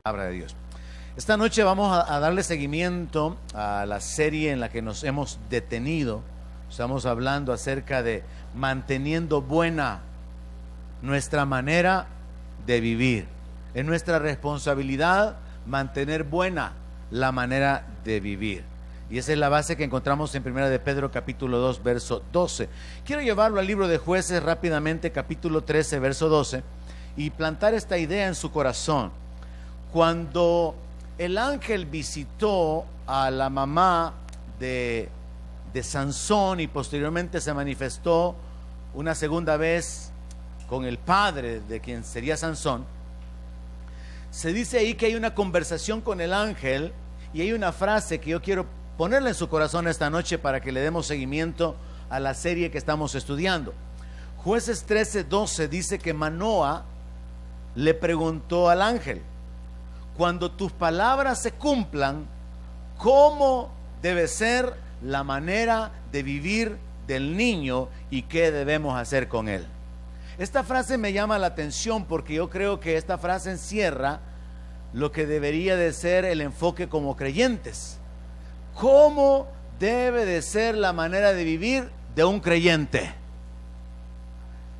Palabra de Dios. Esta noche vamos a darle seguimiento a la serie en la que nos hemos detenido. Estamos hablando acerca de manteniendo buena nuestra manera de vivir. Es nuestra responsabilidad mantener buena la manera de vivir. Y esa es la base que encontramos en 1 de Pedro capítulo 2, verso 12. Quiero llevarlo al libro de Jueces rápidamente, capítulo 13, verso 12, y plantar esta idea en su corazón. Cuando el ángel visitó a la mamá de Sansón y posteriormente se manifestó una segunda vez con el padre de quien sería Sansón, se dice ahí que hay una conversación con el ángel y hay una frase que yo quiero ponerle en su corazón esta noche para que le demos seguimiento a la serie que estamos estudiando. Jueces 13, 12 dice que Manoa le preguntó al ángel: cuando tus palabras se cumplan, ¿cómo debe ser la manera de vivir del niño y qué debemos hacer con él? Esta frase me llama la atención porque yo creo que esta frase encierra lo que debería de ser el enfoque como creyentes. ¿Cómo debe de ser la manera de vivir de un creyente?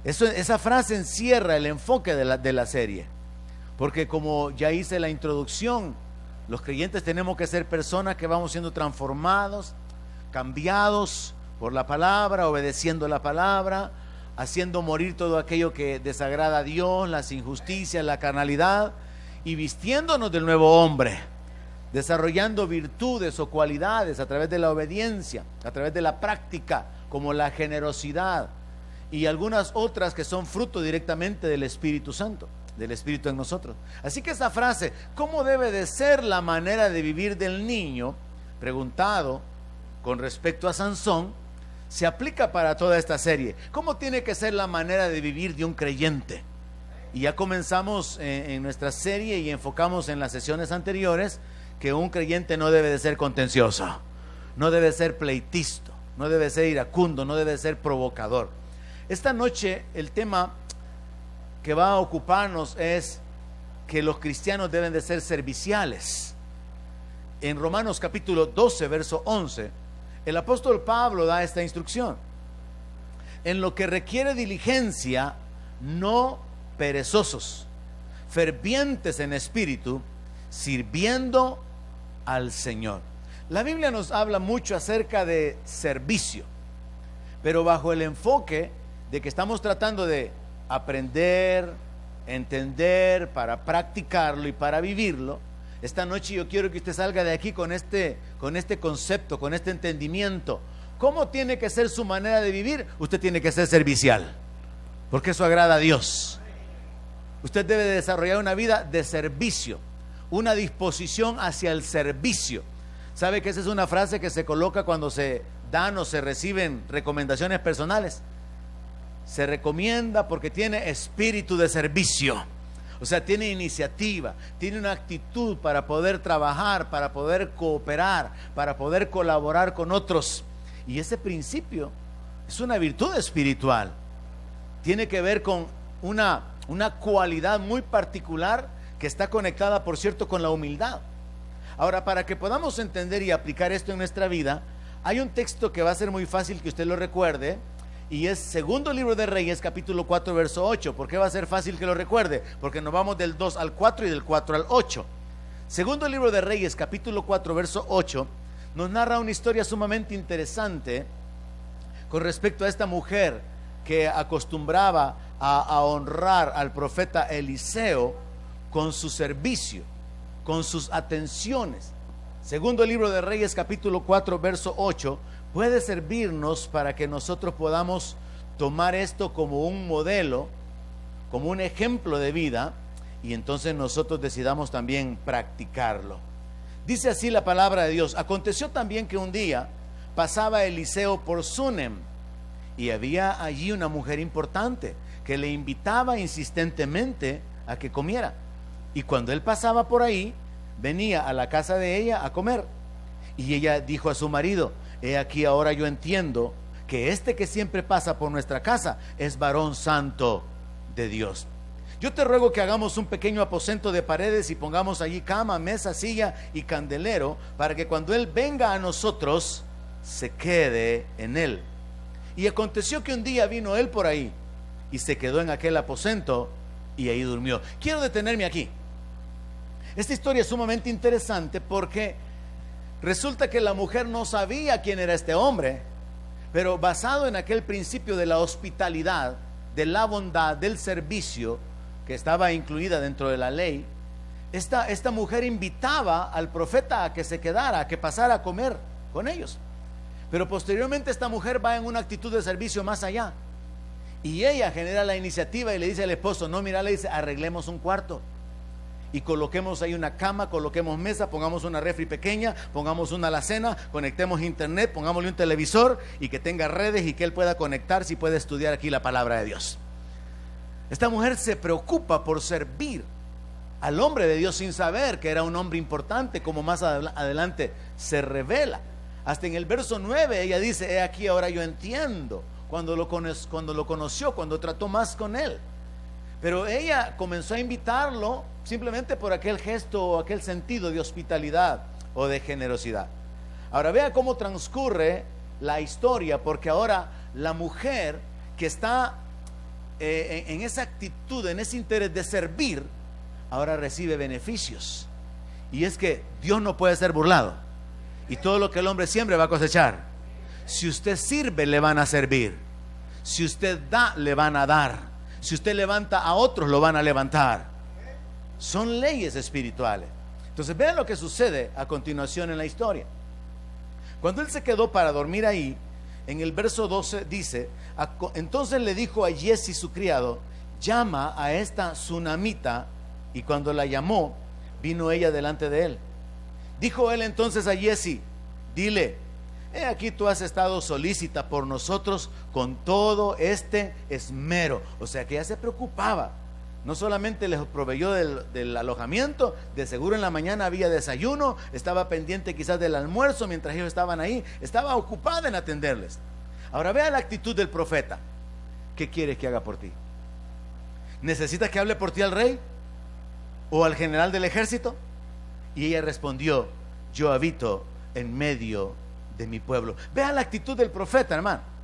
Esa frase encierra el enfoque de la serie. Porque como ya hice la introducción, los creyentes tenemos que ser personas que vamos siendo transformados, cambiados por la palabra, obedeciendo la palabra, haciendo morir todo aquello que desagrada a Dios, las injusticias, la carnalidad, y vistiéndonos del nuevo hombre, desarrollando virtudes o cualidades a través de la obediencia, a través de la práctica, como la generosidad y algunas otras que son fruto directamente del Espíritu Santo, del Espíritu en nosotros. Así que esa frase, ¿cómo debe de ser la manera de vivir del niño?, preguntado con respecto a Sansón, se aplica para toda esta serie. ¿Cómo tiene que ser la manera de vivir de un creyente? Y ya comenzamos en nuestra serie y enfocamos en las sesiones anteriores que un creyente no debe de ser contencioso, no debe ser pleitisto, no debe ser iracundo, no debe ser provocador. Esta noche el tema que va a ocuparnos es que los cristianos deben de ser serviciales. En Romanos capítulo 12, verso 11, el apóstol Pablo da esta instrucción: en lo que requiere diligencia, no perezosos, fervientes en espíritu, sirviendo al Señor. La Biblia nos habla mucho acerca de servicio, pero bajo el enfoque de que estamos tratando de aprender, entender, para practicarlo y para vivirlo. Esta noche yo quiero que usted salga de aquí con este concepto, con este entendimiento. ¿Cómo tiene que ser su manera de vivir? Usted tiene que ser servicial, porque eso agrada a Dios. Usted debe desarrollar una vida de servicio, una disposición hacia el servicio. ¿Sabe que esa es una frase que se coloca cuando se dan o se reciben recomendaciones personales? Se recomienda porque tiene espíritu de servicio. O sea, tiene iniciativa, tiene una actitud para poder trabajar, para poder cooperar, para poder colaborar con otros. Y ese principio es una virtud espiritual. Tiene que ver con una cualidad muy particular que está conectada, por cierto, con la humildad. Ahora, para que podamos entender y aplicar esto en nuestra vida, hay un texto que va a ser muy fácil que usted lo recuerde. Y es segundo libro de Reyes, capítulo 4, verso 8. ¿Por qué va a ser fácil que lo recuerde? Porque nos vamos del 2 al 4 y del 4 al 8. Segundo libro de Reyes, capítulo 4, verso 8, nos narra una historia sumamente interesante con respecto a esta mujer que acostumbraba a honrar al profeta Eliseo con su servicio, con sus atenciones. Segundo libro de Reyes, capítulo 4, verso 8, puede servirnos para que nosotros podamos tomar esto como un modelo, como un ejemplo de vida, y entonces nosotros decidamos también practicarlo. Dice así la palabra de Dios: aconteció también que un día pasaba Eliseo por Sunem, y había allí una mujer importante que le invitaba insistentemente a que comiera. Y cuando él pasaba por ahí, venía a la casa de ella a comer. Y ella dijo a su marido: he aquí, ahora yo entiendo que este que siempre pasa por nuestra casa es varón santo de Dios. Yo te ruego que hagamos un pequeño aposento de paredes y pongamos allí cama, mesa, silla y candelero, para que cuando Él venga a nosotros, se quede en Él. Y aconteció que un día vino Él por ahí y se quedó en aquel aposento y ahí durmió. Quiero detenerme aquí. Esta historia es sumamente interesante porque resulta que la mujer no sabía quién era este hombre, pero basado en aquel principio de la hospitalidad, de la bondad, del servicio que estaba incluida dentro de la ley, esta mujer invitaba al profeta a que se quedara, a que pasara a comer con ellos. Pero posteriormente esta mujer va en una actitud de servicio más allá, y ella genera la iniciativa y le dice al esposo: no, mira, le dice, arreglemos un cuarto y coloquemos ahí una cama, coloquemos mesa, pongamos una refri pequeña, pongamos una alacena, conectemos internet, pongámosle un televisor y que tenga redes y que él pueda conectarse y pueda estudiar aquí la palabra de Dios. Esta mujer se preocupa por servir al hombre de Dios sin saber que era un hombre importante, como más adelante se revela. Hasta en el verso 9 ella dice: he aquí, ahora yo entiendo cuando lo conoció, cuando trató más con él. Pero ella comenzó a invitarlo simplemente por aquel gesto o aquel sentido de hospitalidad o de generosidad. Ahora vea cómo transcurre la historia, porque ahora la mujer que está en esa actitud, en ese interés de servir, ahora recibe beneficios. Y es que Dios no puede ser burlado, y todo lo que el hombre siembre va a cosechar. Si usted sirve, le van a servir. Si usted da, le van a dar. Si usted levanta a otros, lo van a levantar. Son leyes espirituales. Entonces vean lo que sucede a continuación en la historia. Cuando él se quedó para dormir ahí, en el verso 12 dice: entonces le dijo a Giezi su criado: llama a esta sunamita. Y cuando la llamó, vino ella delante de él. Dijo él entonces a Giezi: dile, he aquí tú has estado solícita por nosotros con todo este esmero. O sea que ella se preocupaba. No solamente les proveyó del alojamiento, de seguro en la mañana había desayuno, estaba pendiente quizás del almuerzo mientras ellos estaban ahí, estaba ocupada en atenderles. Ahora vea la actitud del profeta. ¿Qué quieres que haga por ti? ¿Necesitas que hable por ti al rey o al general del ejército? Y ella respondió: yo habito en medio de mi pueblo. Vea la actitud del profeta, hermano.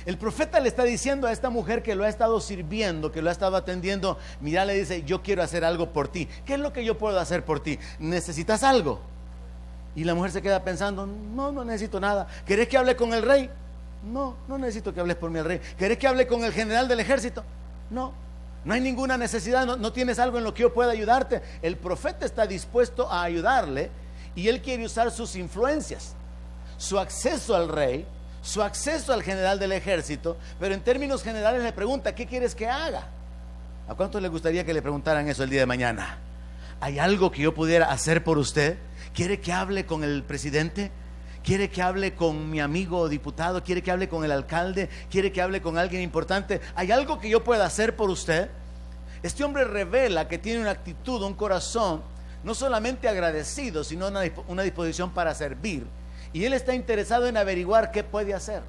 El profeta le está diciendo a esta mujer que lo ha estado sirviendo, que lo ha estado atendiendo: mira, le dice, yo quiero hacer algo por ti. ¿Qué es lo que yo puedo hacer por ti? ¿Necesitas algo? Y la mujer se queda pensando: no necesito nada. ¿Querés que hable con el rey? No necesito que hables por mí al rey. ¿Querés que hable con el general del ejército? No hay ninguna necesidad. No tienes algo en lo que yo pueda ayudarte. El profeta está dispuesto a ayudarle, y él quiere usar sus influencias, su acceso al rey, su acceso al general del ejército. Pero en términos generales le pregunta: ¿qué quieres que haga? ¿A cuánto le gustaría que le preguntaran eso el día de mañana? ¿Hay algo que yo pudiera hacer por usted? ¿Quiere que hable con el presidente? ¿Quiere que hable con mi amigo diputado? ¿Quiere que hable con el alcalde? ¿Quiere que hable con alguien importante? ¿Hay algo que yo pueda hacer por usted? Este hombre revela que tiene una actitud, un corazón no solamente agradecido, sino una disposición para servir. Y él está interesado en averiguar qué puede hacer.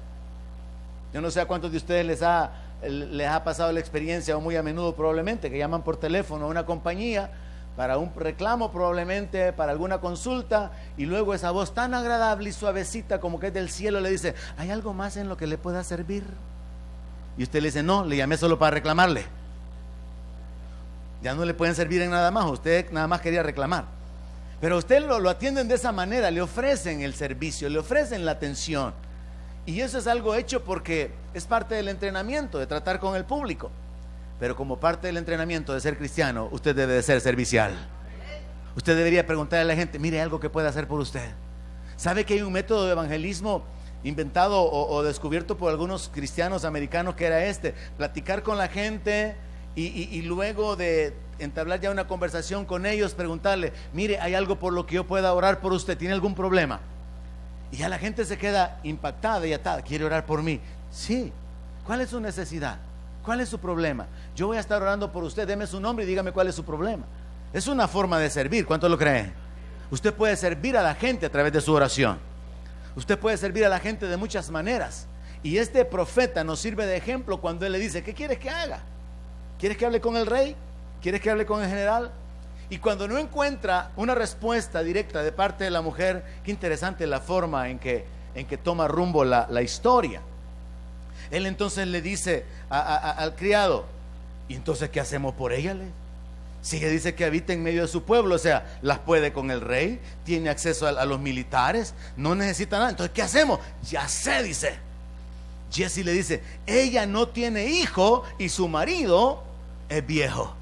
Yo no sé a cuántos de ustedes les ha pasado la experiencia, o muy a menudo probablemente, que llaman por teléfono a una compañía para un reclamo, probablemente para alguna consulta, y luego esa voz tan agradable y suavecita como que es del cielo le dice: ¿hay algo más en lo que le pueda servir? Y usted le dice: no, le llamé solo para reclamarle. Ya no le pueden servir en nada más, usted nada más quería reclamar. Pero a usted lo atienden de esa manera, le ofrecen el servicio, le ofrecen la atención. Y eso es algo hecho porque es parte del entrenamiento, de tratar con el público. Pero como parte del entrenamiento de ser cristiano, usted debe de ser servicial. Usted debería preguntarle a la gente: mire, algo que pueda hacer por usted. ¿Sabe que hay un método de evangelismo inventado o descubierto por algunos cristianos americanos, que era platicar con la gente y luego de entablar ya una conversación con ellos, preguntarle: mire, ¿hay algo por lo que yo pueda orar por usted? ¿Tiene algún problema? Y ya la gente se queda impactada y atada. ¿Quiere orar por mí? Sí. ¿Cuál es su necesidad? ¿Cuál es su problema? Yo voy a estar orando por usted. Deme su nombre y dígame cuál es su problema. Es una forma de servir. ¿Cuánto lo creen? Usted puede servir a la gente a través de su oración. Usted puede servir a la gente de muchas maneras. Y este profeta nos sirve de ejemplo cuando él le dice: ¿qué quieres que haga? ¿Quieres que hable con el rey? ¿Quieres que hable con el general? Y cuando no encuentra una respuesta directa de parte de la mujer, qué interesante la forma en que toma rumbo la historia. Él entonces le dice al criado, ¿y entonces qué hacemos por ella? Si ella dice que habita en medio de su pueblo, o sea, las puede con el rey, tiene acceso a los militares, no necesita nada. Entonces, ¿qué hacemos? Ya sé, dice. Jesse le dice, ella no tiene hijo y su marido es viejo.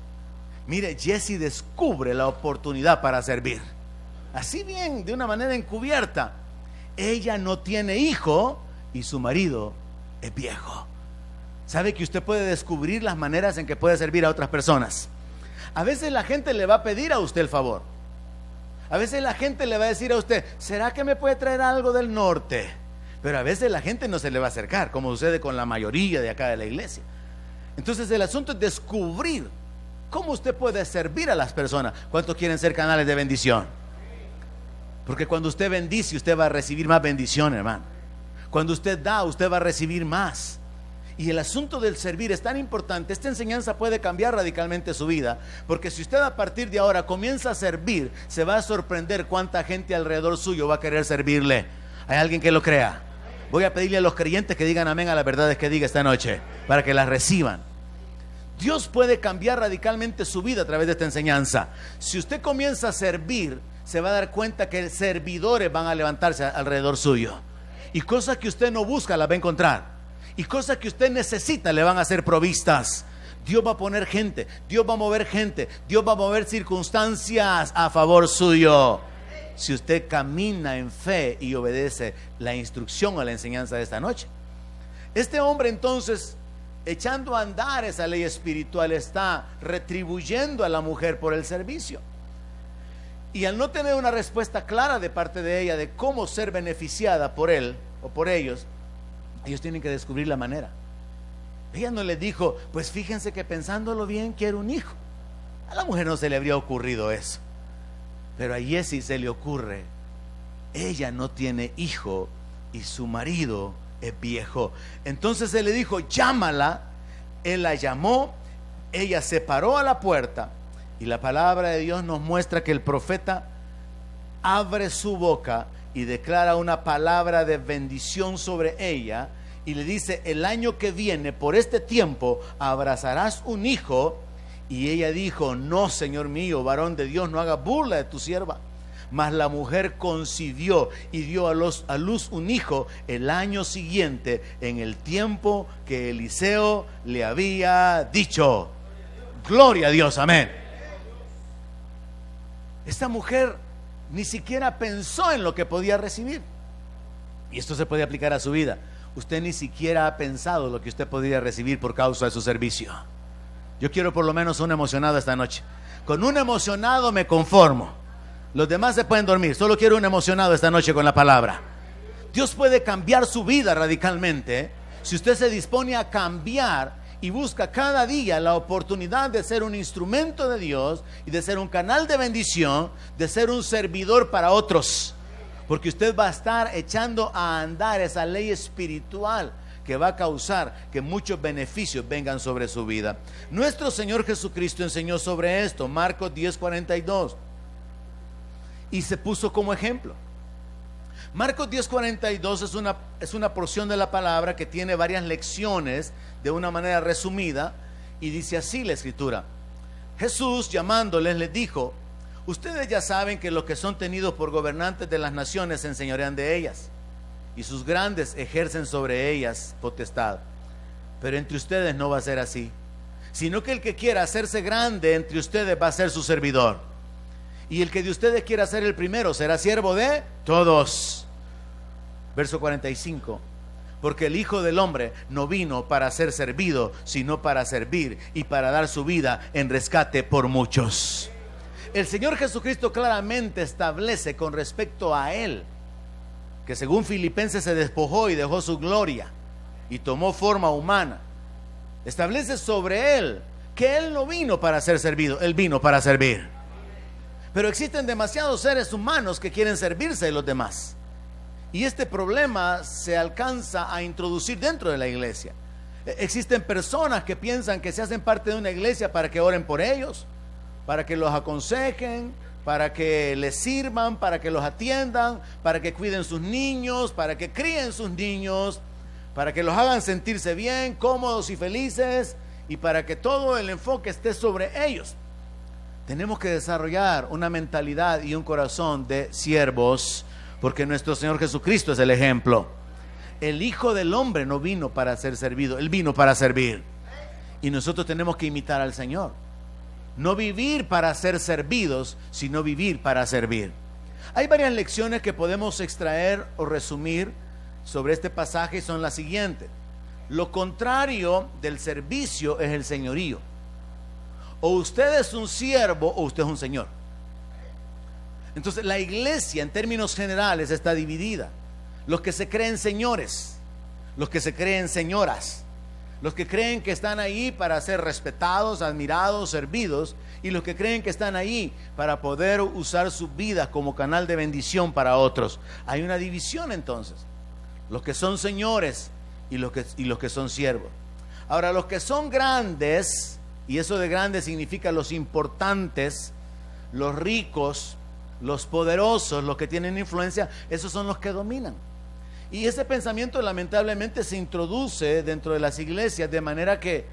Mire, Jesse descubre la oportunidad para servir. Así bien, de una manera encubierta. Ella no tiene hijo y su marido es viejo. ¿Sabe que usted puede descubrir las maneras en que puede servir a otras personas? A veces la gente le va a pedir a usted el favor. A veces la gente le va a decir a usted, ¿será que me puede traer algo del norte? Pero a veces la gente no se le va a acercar, como sucede con la mayoría de acá de la iglesia. Entonces el asunto es descubrir cómo usted puede servir a las personas. ¿Cuántos quieren ser canales de bendición? Porque cuando usted bendice, usted va a recibir más bendición, hermano. Cuando usted da, usted va a recibir más. Y el asunto del servir es tan importante. Esta enseñanza puede cambiar radicalmente su vida, porque si usted a partir de ahora comienza a servir, se va a sorprender cuánta gente alrededor suyo va a querer servirle. ¿Hay alguien que lo crea? Voy a pedirle a los creyentes que digan amén a las verdades que diga esta noche, para que las reciban. Dios puede cambiar radicalmente su vida a través de esta enseñanza. Si usted comienza a servir, se va a dar cuenta que servidores van a levantarse alrededor suyo, y cosas que usted no busca las va a encontrar, y cosas que usted necesita le van a ser provistas. Dios va a poner gente, Dios va a mover gente, Dios va a mover circunstancias a favor suyo, si usted camina en fe y obedece la instrucción o la enseñanza de esta noche. Este hombre entonces, echando a andar esa ley espiritual, está retribuyendo a la mujer por el servicio. Y al no tener una respuesta clara de parte de ella de cómo ser beneficiada por él o por ellos tienen que descubrir la manera. Ella no le dijo, pues fíjense que pensándolo bien quiero un hijo. A la mujer no se le habría ocurrido eso, pero a Jesse se le ocurre. Ella no tiene hijo y su marido es viejo. Entonces él le dijo, llámala. Él la llamó, ella se paró a la puerta, y la palabra de Dios nos muestra que el profeta abre su boca y declara una palabra de bendición sobre ella, y le dice, el año que viene por este tiempo abrazarás un hijo. Y ella dijo, no, Señor mío, varón de Dios, no haga burla de tu sierva. Mas la mujer concibió y dio a luz un hijo el año siguiente, en el tiempo que Eliseo le había dicho. Gloria a Dios, amén. Esta mujer ni siquiera pensó en lo que podía recibir. Y esto se puede aplicar a su vida. Usted ni siquiera ha pensado lo que usted podría recibir por causa de su servicio. Yo quiero por lo menos un emocionado esta noche. Con un emocionado me conformo. Los demás se pueden dormir. Solo quiero un emocionado esta noche con la palabra. Dios puede cambiar su vida radicalmente si usted se dispone a cambiar y busca cada día la oportunidad de ser un instrumento de Dios y de ser un canal de bendición, de ser un servidor para otros. Porque usted va a estar echando a andar esa ley espiritual que va a causar que muchos beneficios vengan sobre su vida. Nuestro Señor Jesucristo enseñó sobre esto, Marcos 10:42, y se puso como ejemplo. Marcos 10:42 es una porción de la palabra que tiene varias lecciones de una manera resumida, y dice así la escritura: Jesús, llamándoles, les dijo: ustedes ya saben que los que son tenidos por gobernantes de las naciones se enseñorean de ellas, y sus grandes ejercen sobre ellas potestad. Pero entre ustedes no va a ser así, sino que el que quiera hacerse grande entre ustedes va a ser su servidor, y el que de ustedes quiera ser el primero será siervo de todos. Verso 45: porque el Hijo del Hombre no vino para ser servido, sino para servir y para dar su vida en rescate por muchos. El Señor Jesucristo claramente establece con respecto a Él, que según Filipenses se despojó y dejó su gloria y tomó forma humana. Establece sobre Él que Él no vino para ser servido, Él vino para servir. Pero existen demasiados seres humanos que quieren servirse de los demás, y este problema se alcanza a introducir dentro de la iglesia. Existen personas que piensan que se hacen parte de una iglesia para que oren por ellos, para que los aconsejen, para que les sirvan, para que los atiendan, para que cuiden sus niños, para que críen sus niños, para que los hagan sentirse bien, cómodos y felices, y para que todo el enfoque esté sobre ellos. Tenemos que desarrollar una mentalidad y un corazón de siervos, porque nuestro Señor Jesucristo es el ejemplo. El Hijo del Hombre no vino para ser servido, Él vino para servir. Y nosotros tenemos que imitar al Señor. No vivir para ser servidos, sino vivir para servir. Hay varias lecciones que podemos extraer o resumir sobre este pasaje y son las siguientes. Lo contrario del servicio es el señorío. O usted es un siervo o usted es un señor. Entonces la iglesia en términos generales está dividida. Los que se creen señores, los que se creen señoras, los que creen que están ahí para ser respetados, admirados, servidos, y los que creen que están ahí para poder usar sus vidas como canal de bendición para otros. Hay una división entonces. Los que son señores y los que son siervos. Ahora, los que son grandes, y eso de grandes significa los importantes, los ricos, los poderosos, los que tienen influencia, esos son los que dominan. Y ese pensamiento lamentablemente se introduce dentro de las iglesias, de manera que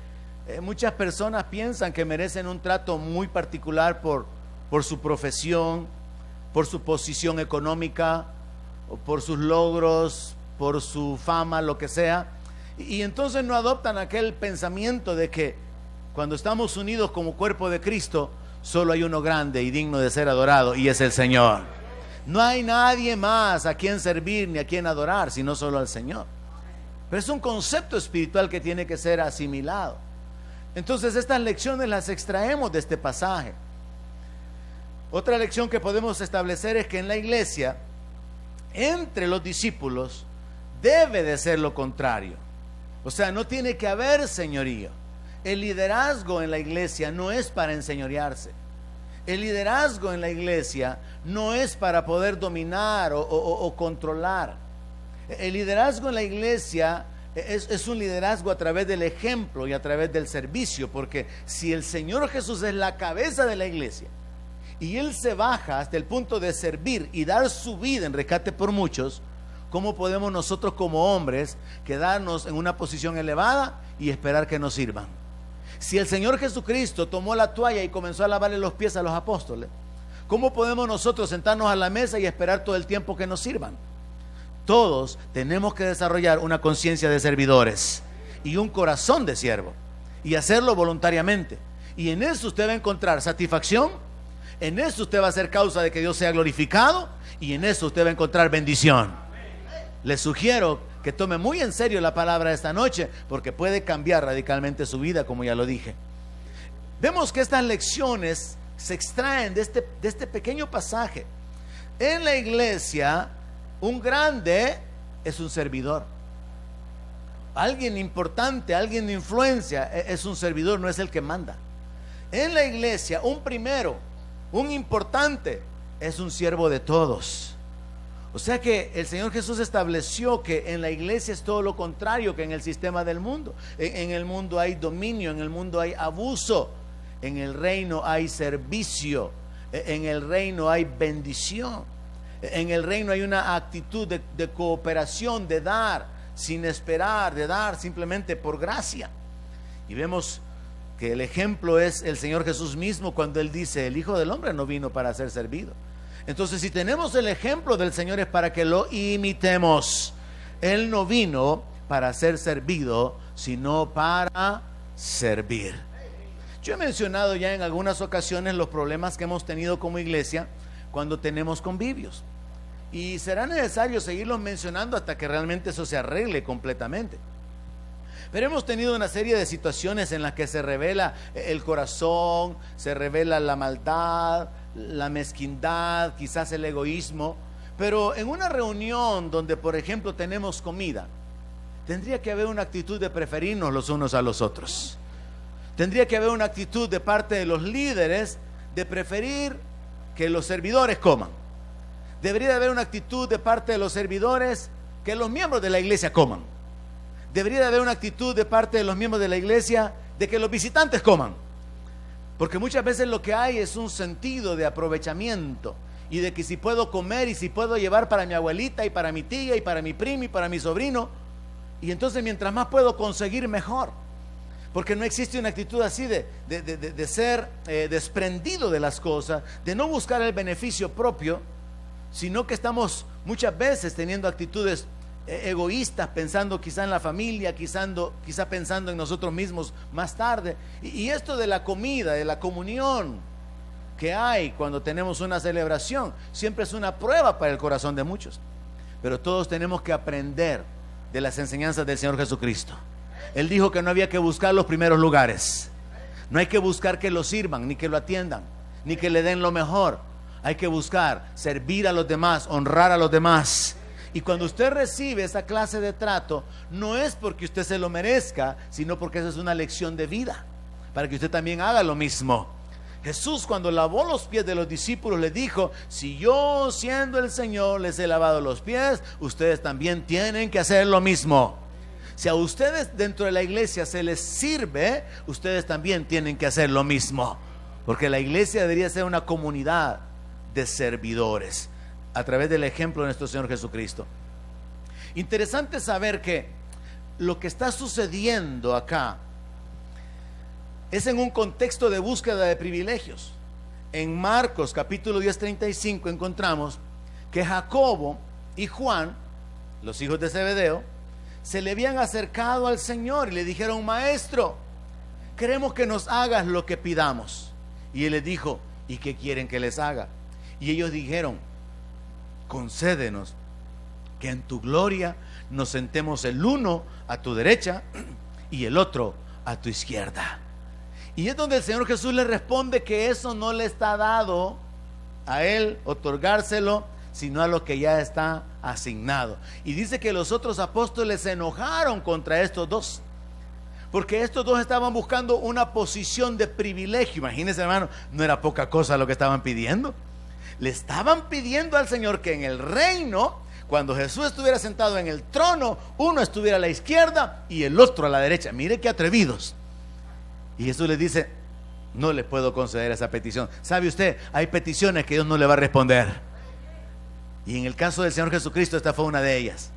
muchas personas piensan que merecen un trato muy particular por su profesión, por su posición económica, o por sus logros, por su fama, lo que sea. Y entonces no adoptan aquel pensamiento de que cuando estamos unidos como cuerpo de Cristo, solo hay uno grande y digno de ser adorado, y es el Señor. No hay nadie más a quien servir ni a quien adorar, sino solo al Señor. Pero es un concepto espiritual que tiene que ser asimilado. Entonces estas lecciones las extraemos de este pasaje. Otra lección que podemos establecer es que en la iglesia, entre los discípulos, debe de ser lo contrario. O sea, no tiene que haber señorío. El liderazgo en la iglesia no es para enseñorearse. El liderazgo en la iglesia no es para poder dominar o controlar. El liderazgo en la iglesia es un liderazgo a través del ejemplo y a través del servicio, porque si el Señor Jesús es la cabeza de la iglesia y Él se baja hasta el punto de servir y dar su vida en rescate por muchos, ¿cómo podemos nosotros como hombres quedarnos en una posición elevada y esperar que nos sirvan? Si el Señor Jesucristo tomó la toalla y comenzó a lavarle los pies a los apóstoles, ¿cómo podemos nosotros sentarnos a la mesa y esperar todo el tiempo que nos sirvan? Todos tenemos que desarrollar una conciencia de servidores y un corazón de siervo, y hacerlo voluntariamente. Y en eso usted va a encontrar satisfacción, en eso usted va a ser causa de que Dios sea glorificado, y en eso usted va a encontrar bendición. Les sugiero que tome muy en serio la palabra de esta noche, porque puede cambiar radicalmente su vida, como ya lo dije. Vemos que estas lecciones se extraen de este pequeño pasaje. En la iglesia, un grande es un servidor. Alguien importante, alguien de influencia es un servidor, no es el que manda. En la iglesia, un primero, un importante, es un siervo de todos. O sea que el Señor Jesús estableció que en la iglesia es todo lo contrario que en el sistema del mundo. En el mundo hay dominio, en el mundo hay abuso, en el reino hay servicio, en el reino hay bendición, en el reino hay una actitud de cooperación, de dar sin esperar, de dar simplemente por gracia. Y vemos que el ejemplo es el Señor Jesús mismo cuando Él dice: el Hijo del Hombre no vino para ser servido. Entonces, si tenemos el ejemplo del Señor, es para que lo imitemos. Él no vino para ser servido, sino para servir. Yo he mencionado ya en algunas ocasiones los problemas que hemos tenido como iglesia cuando tenemos convivios, y será necesario seguirlos mencionando hasta que realmente eso se arregle completamente. Pero hemos tenido una serie de situaciones en las que se revela el corazón, se revela la maldad, la mezquindad, quizás el egoísmo. Pero en una reunión donde, por ejemplo, tenemos comida, tendría que haber una actitud de preferirnos los unos a los otros. Tendría que haber una actitud de parte de los líderes de preferir que los servidores coman. Debería de haber una actitud de parte de los servidores que los miembros de la iglesia coman. debería de haber una actitud de parte de los miembros de la iglesia de que los visitantes coman. Porque muchas veces lo que hay es un sentido de aprovechamiento y de que si puedo comer y si puedo llevar para mi abuelita y para mi tía y para mi primo y para mi sobrino, y entonces mientras más puedo conseguir mejor. Porque no existe una actitud así de ser desprendido de las cosas, de no buscar el beneficio propio, sino que estamos muchas veces teniendo actitudes egoístas, pensando quizá en la familia, quizá pensando en nosotros mismos más tarde. Y esto de la comida, de la comunión que hay cuando tenemos una celebración, siempre es una prueba para el corazón de muchos. Pero todos tenemos que aprender de las enseñanzas del Señor Jesucristo. Él dijo que no había que buscar los primeros lugares. No hay que buscar que lo sirvan, ni que lo atiendan, ni que le den lo mejor. Hay que buscar servir a los demás, honrar a los demás. Y cuando usted recibe esa clase de trato, no es porque usted se lo merezca, sino porque esa es una lección de vida, para que usted también haga lo mismo. Jesús, cuando lavó los pies de los discípulos, les dijo: si yo, siendo el Señor, les he lavado los pies, ustedes también tienen que hacer lo mismo. Si a ustedes dentro de la iglesia se les sirve, ustedes también tienen que hacer lo mismo, porque la iglesia debería ser una comunidad de servidores a través del ejemplo de nuestro Señor Jesucristo. Interesante saber que lo que está sucediendo acá es en un contexto de búsqueda de privilegios. En Marcos capítulo 10:35 encontramos que Jacobo y Juan, los hijos de Zebedeo, se le habían acercado al Señor y le dijeron: maestro, queremos que nos hagas lo que pidamos. Y él les dijo: ¿y qué quieren que les haga? Y ellos dijeron: concédenos que en tu gloria nos sentemos el uno a tu derecha y el otro a tu izquierda. Y es donde el Señor Jesús le responde que eso no le está dado a él otorgárselo, sino a lo que ya está asignado. Y dice que los otros apóstoles se enojaron contra estos dos, porque estos dos estaban buscando una posición de privilegio. Imagínense, hermano, no era poca cosa lo que estaban pidiendo. Le estaban pidiendo al Señor que en el reino, cuando Jesús estuviera sentado en el trono, uno estuviera a la izquierda y el otro a la derecha. Mire qué atrevidos. Y Jesús les dice: no les puedo conceder esa petición. ¿Sabe usted? Hay peticiones que Dios no le va a responder. Y en el caso del Señor Jesucristo, esta fue una de ellas.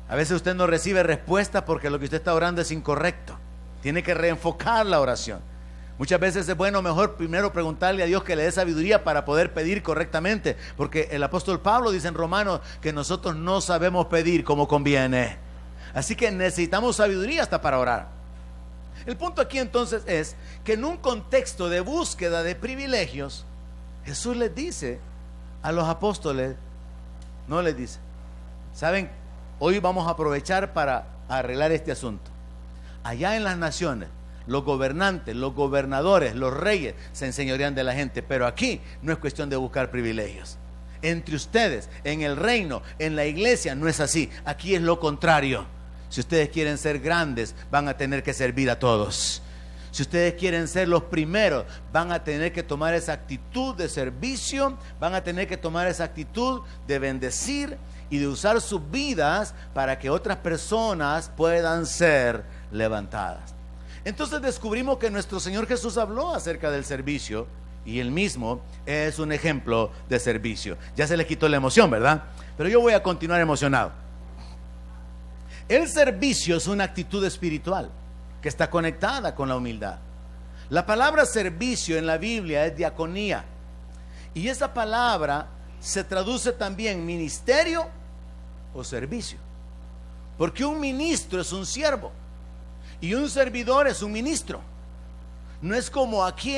A veces usted no recibe respuesta porque lo que usted está orando es incorrecto. Tiene que reenfocar la oración. Muchas veces es bueno mejor primero preguntarle a Dios que le dé sabiduría para poder pedir correctamente, porque el apóstol Pablo dice en Romanos que nosotros no sabemos pedir como conviene. Así que necesitamos sabiduría hasta para orar. El punto aquí entonces es que en un contexto de búsqueda de privilegios, Jesús les dice a los apóstoles, no les dice: saben, hoy vamos a aprovechar para arreglar este asunto. Allá en las naciones, los gobernantes, los gobernadores, los reyes se enseñorean de la gente, pero aquí no es cuestión de buscar privilegios. Entre ustedes, en el reino, en la iglesia, no es así. Aquí es lo contrario. Si ustedes quieren ser grandes, van a tener que servir a todos. Si ustedes quieren ser los primeros, van a tener que tomar esa actitud de servicio, van a tener que tomar esa actitud de bendecir y de usar sus vidas para que otras personas puedan ser levantadas. Entonces descubrimos que nuestro Señor Jesús habló acerca del servicio y Él mismo es un ejemplo de servicio. Ya se les quitó la emoción, ¿verdad? Pero yo voy a continuar emocionado. El servicio es una actitud espiritual que está conectada con la humildad. La palabra servicio en la Biblia es diaconía, y esa palabra se traduce también ministerio o servicio, porque un ministro es un siervo y un servidor es un ministro. No es como aquí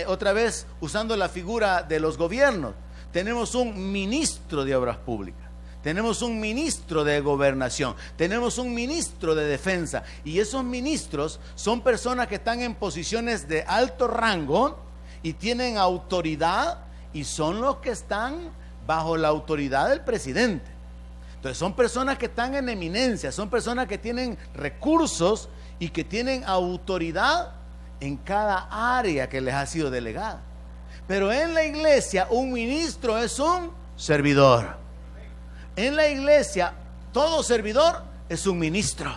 otra vez usando la figura de los gobiernos, tenemos un ministro de obras públicas, tenemos un ministro de gobernación, tenemos un ministro de defensa, y esos ministros son personas que están en posiciones de alto rango y tienen autoridad, y son los que están bajo la autoridad del presidente. Entonces son personas que están en eminencia, son personas que tienen recursos y que tienen autoridad en cada área que les ha sido delegada. Pero en la iglesia un ministro es un servidor. En la iglesia todo servidor es un ministro.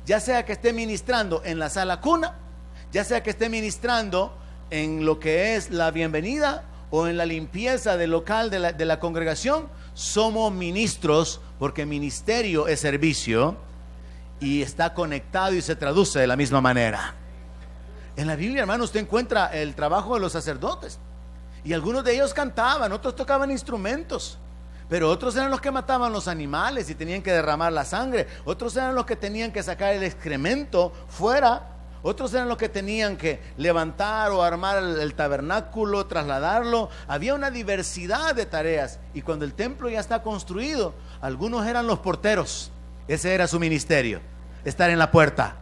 ya sea que esté ministrando en la sala cuna, ya sea que esté ministrando en lo que es la bienvenida o en la limpieza del local de la congregación, somos ministros, porque ministerio es servicio y está conectado y se traduce de la misma manera. En la Biblia, hermano, usted encuentra el trabajo de los sacerdotes, y algunos de ellos cantaban, otros tocaban instrumentos, pero otros eran los que mataban los animales y tenían que derramar la sangre, otros eran los que tenían que sacar el excremento fuera, otros eran los que tenían que levantar o armar el tabernáculo, trasladarlo. Había una diversidad de tareas, y cuando el templo ya está construido, algunos eran los porteros. Ese era su ministerio, estar en la puerta.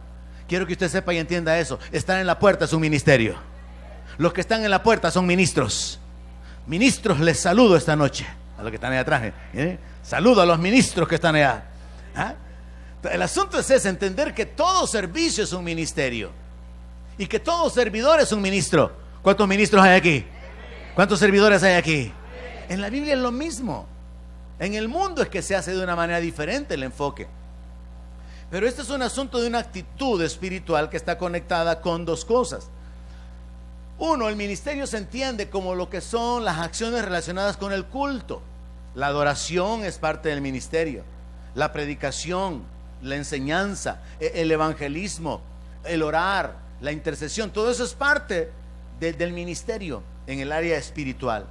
Quiero que usted sepa y entienda eso. Estar en la puerta es un ministerio. Los que están en la puerta son ministros. Ministros, les saludo esta noche a los que están allá atrás. Saludo a los ministros que están allá. El asunto es ese, entender que todo servicio es un ministerio y que todo servidor es un ministro. ¿Cuántos ministros hay aquí? ¿Cuántos servidores hay aquí? En la Biblia es lo mismo. En el mundo es que se hace de una manera diferente el enfoque. Pero este es un asunto de una actitud espiritual que está conectada con dos cosas. Uno, el ministerio se entiende como lo que son las acciones relacionadas con el culto. La adoración es parte del ministerio. La predicación, la enseñanza, el evangelismo, el orar, la intercesión, todo eso es parte del ministerio en el área espiritual.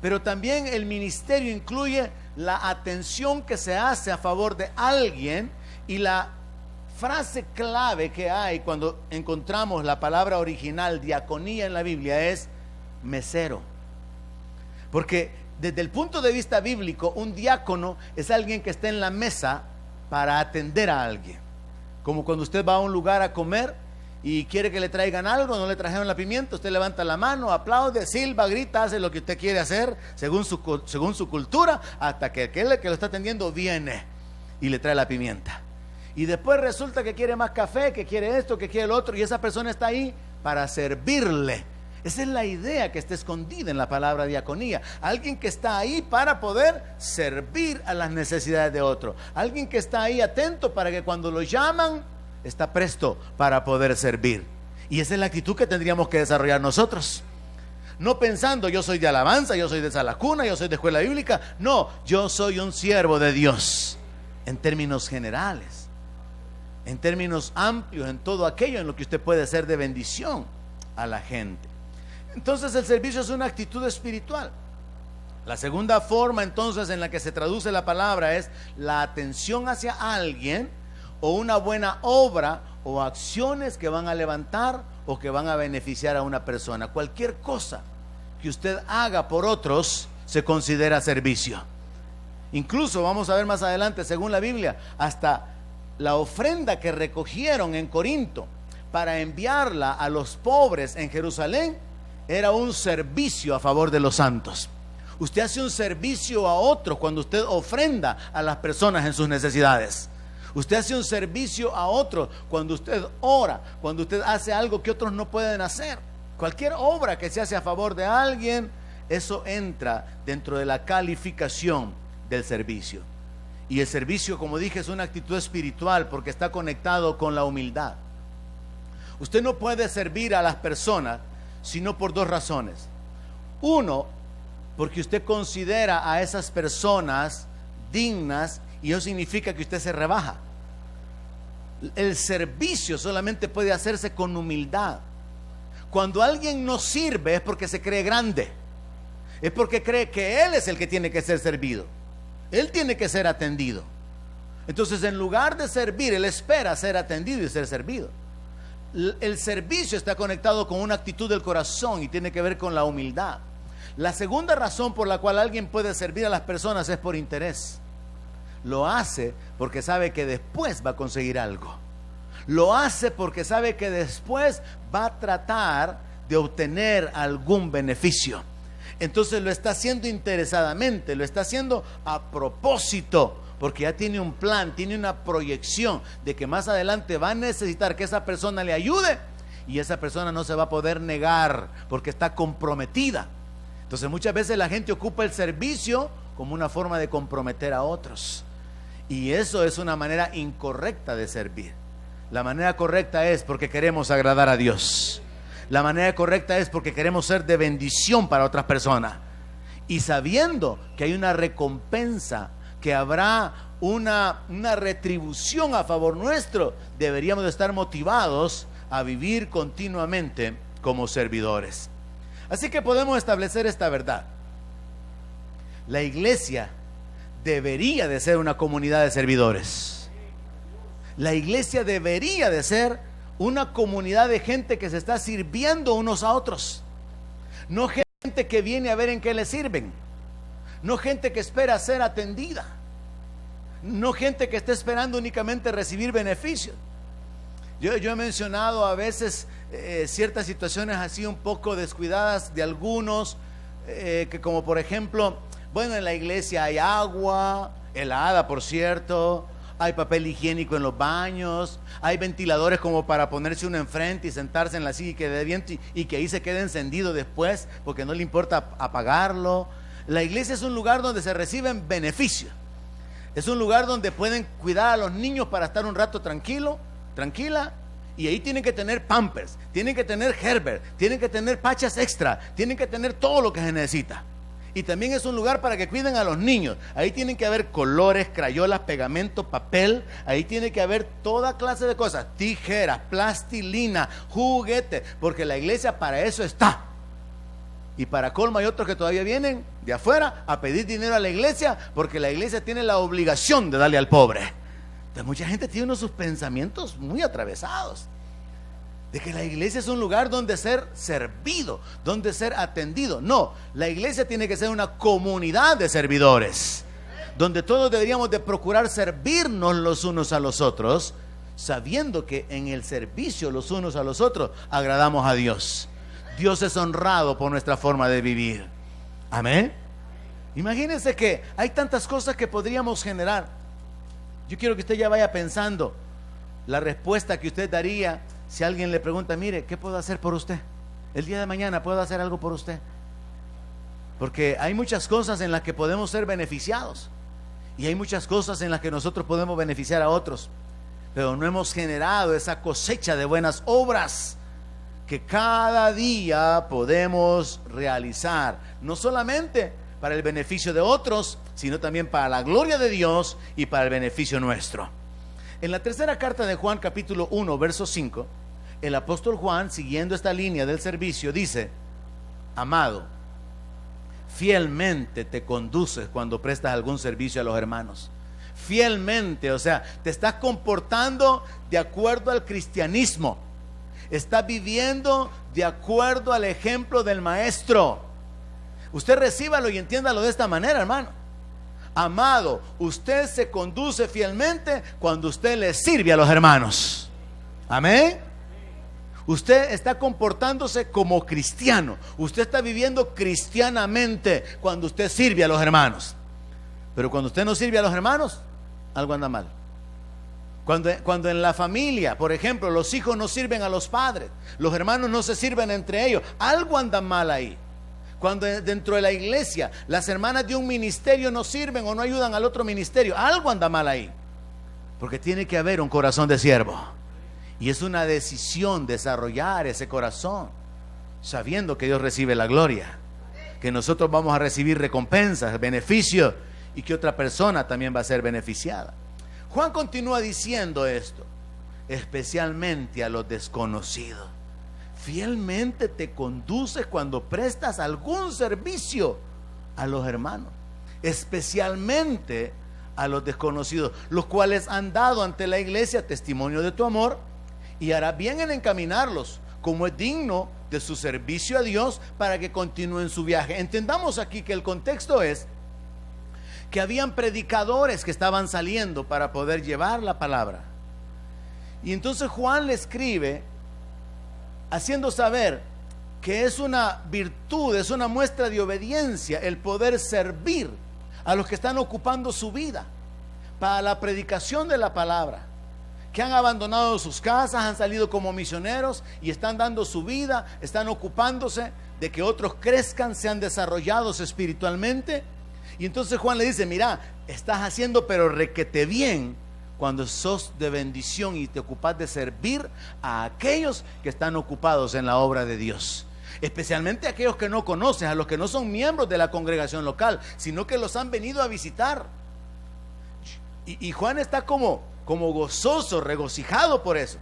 Pero también el ministerio incluye la atención que se hace a favor de alguien, y la frase clave que hay cuando encontramos la palabra original diaconía en la Biblia es mesero. Porque desde el punto de vista bíblico, un diácono es alguien que está en la mesa para atender a alguien. Como cuando usted va a un lugar a comer y quiere que le traigan algo, no le trajeron la pimienta, usted levanta la mano, aplaude, silba, grita, hace lo que usted quiere hacer según su cultura, hasta que aquel que lo está atendiendo viene y le trae la pimienta. Y después resulta que quiere más café, que quiere esto, que quiere lo otro, y esa persona está ahí para servirle. Esa es la idea que está escondida en la palabra diaconía. Alguien que está ahí para poder servir a las necesidades de otro. Alguien que está ahí atento para que cuando lo llaman, está presto para poder servir. Y esa es la actitud que tendríamos que desarrollar nosotros. No pensando, yo soy de alabanza, yo soy de sala cuna, yo soy de escuela bíblica. No, yo soy un siervo de Dios. En términos generales, en términos amplios, en todo aquello en lo que usted puede ser de bendición a la gente. Entonces el servicio es una actitud espiritual. La segunda forma entonces en la que se traduce la palabra es la atención hacia alguien, o una buena obra o acciones que van a levantar o que van a beneficiar a una persona. Cualquier cosa que usted haga por otros se considera servicio. Incluso vamos a ver más adelante, según la Biblia, hasta la ofrenda que recogieron en Corinto para enviarla a los pobres en Jerusalén era un servicio a favor de los santos. Usted hace un servicio a otros cuando usted ofrenda a las personas en sus necesidades. Usted hace un servicio a otros cuando usted ora, cuando usted hace algo que otros no pueden hacer. Cualquier obra que se hace a favor de alguien, eso entra dentro de la calificación del servicio. Y el servicio, como dije, es una actitud espiritual porque está conectado con la humildad. Usted no puede servir a las personas sino por dos razones. Uno, porque usted considera a esas personas dignas, y eso significa que usted se rebaja. El servicio solamente puede hacerse con humildad. Cuando alguien no sirve es porque se cree grande, es porque cree que él es el que tiene que ser servido, él tiene que ser atendido. Entonces, en lugar de servir, él espera ser atendido y ser servido. El servicio está conectado con una actitud del corazón y tiene que ver con la humildad. La segunda razón por la cual alguien puede servir a las personas es por interés. Lo hace porque sabe que después va a conseguir algo. Lo hace porque sabe que después va a tratar de obtener algún beneficio. Entonces lo está haciendo interesadamente, lo está haciendo a propósito, porque ya tiene un plan, tiene una proyección de que más adelante va a necesitar que esa persona le ayude, y esa persona no se va a poder negar porque está comprometida. Entonces muchas veces la gente ocupa el servicio como una forma de comprometer a otros, y eso es una manera incorrecta de servir. La manera correcta es porque queremos agradar a Dios. La manera correcta es porque queremos ser de bendición para otras personas. Y sabiendo que hay una recompensa, que habrá una retribución a favor nuestro, deberíamos de estar motivados a vivir continuamente como servidores. Así que podemos establecer esta verdad. La iglesia debería de ser una comunidad de servidores. La iglesia debería de ser una comunidad de gente que se está sirviendo unos a otros. No gente que viene a ver en qué le sirven. No gente que espera ser atendida. No gente que esté esperando únicamente recibir beneficios. Yo he mencionado a veces ciertas situaciones así un poco descuidadas de algunos, que como por ejemplo, bueno, en la iglesia hay agua, helada por cierto, hay papel higiénico en los baños, hay ventiladores como para ponerse uno enfrente y sentarse en la silla y que dé viento y que ahí se quede encendido después porque no le importa apagarlo. La iglesia es un lugar donde se reciben beneficios. Es un lugar donde pueden cuidar a los niños para estar un rato tranquila, y ahí tienen que tener Pampers, tienen que tener Herbert, tienen que tener pachas extra, tienen que tener todo lo que se necesita. Y también es un lugar para que cuiden a los niños. Ahí tienen que haber colores, crayolas, pegamento, papel. Ahí tiene que haber toda clase de cosas, tijeras, plastilina, juguetes, porque la iglesia para eso está. Y para colmo hay otros que todavía vienen de afuera a pedir dinero a la iglesia, porque la iglesia tiene la obligación de darle al pobre. Entonces mucha gente tiene unos sus pensamientos muy atravesados, de que la iglesia es un lugar donde ser servido, donde ser atendido. No, la iglesia tiene que ser una comunidad de servidores, donde todos deberíamos de procurar servirnos los unos a los otros, sabiendo que en el servicio los unos a los otros agradamos a Dios. Dios es honrado por nuestra forma de vivir. Amén. Imagínense que hay tantas cosas que podríamos generar. Yo quiero que usted ya vaya pensando la respuesta que usted daría si alguien le pregunta: mire, ¿qué puedo hacer por usted? El día de mañana puedo hacer algo por usted. Porque hay muchas cosas en las que podemos ser beneficiados, y hay muchas cosas en las que nosotros podemos beneficiar a otros, pero no hemos generado esa cosecha de buenas obras que cada día podemos realizar, no solamente para el beneficio de otros, sino también para la gloria de Dios y para el beneficio nuestro. En la tercera carta de Juan, capítulo 1, verso 5, el apóstol Juan, siguiendo esta línea del servicio, dice: amado, fielmente te conduces cuando prestas algún servicio a los hermanos. Fielmente, o sea, te estás comportando de acuerdo al cristianismo. Estás viviendo de acuerdo al ejemplo del maestro. Usted recíbalo y entiéndalo de esta manera, hermano. Amado, usted se conduce fielmente cuando usted le sirve a los hermanos. Amén. Usted está comportándose como cristiano. Usted está viviendo cristianamente cuando usted sirve a los hermanos. Pero cuando usted no sirve a los hermanos, algo anda mal. Cuando en la familia, por ejemplo, los hijos no sirven a los padres, los hermanos no se sirven entre ellos, algo anda mal ahí. Cuando dentro de la iglesia las hermanas de un ministerio no sirven o no ayudan al otro ministerio, algo anda mal ahí. Porque tiene que haber un corazón de siervo. Y es una decisión desarrollar ese corazón, sabiendo que Dios recibe la gloria, que nosotros vamos a recibir recompensas, beneficios, y que otra persona también va a ser beneficiada. Juan continúa diciendo esto: especialmente a los desconocidos. Fielmente te conduces cuando prestas algún servicio a los hermanos, especialmente a los desconocidos, los cuales han dado ante la iglesia testimonio de tu amor, y harás bien en encaminarlos como es digno de su servicio a Dios, para que continúen su viaje. Entendamos aquí que el contexto es que habían predicadores que estaban saliendo para poder llevar la palabra, y entonces Juan le escribe haciendo saber que es una virtud, es una muestra de obediencia el poder servir a los que están ocupando su vida para la predicación de la palabra, que han abandonado sus casas, han salido como misioneros y están dando su vida, están ocupándose de que otros crezcan, sean desarrollados espiritualmente. Y entonces Juan le dice: mira, estás haciendo pero requete bien cuando sos de bendición y te ocupas de servir a aquellos que están ocupados en la obra de Dios. Especialmente a aquellos que no conoces, a los que no son miembros de la congregación local, sino que los han venido a visitar. Y Juan está como gozoso, regocijado por eso.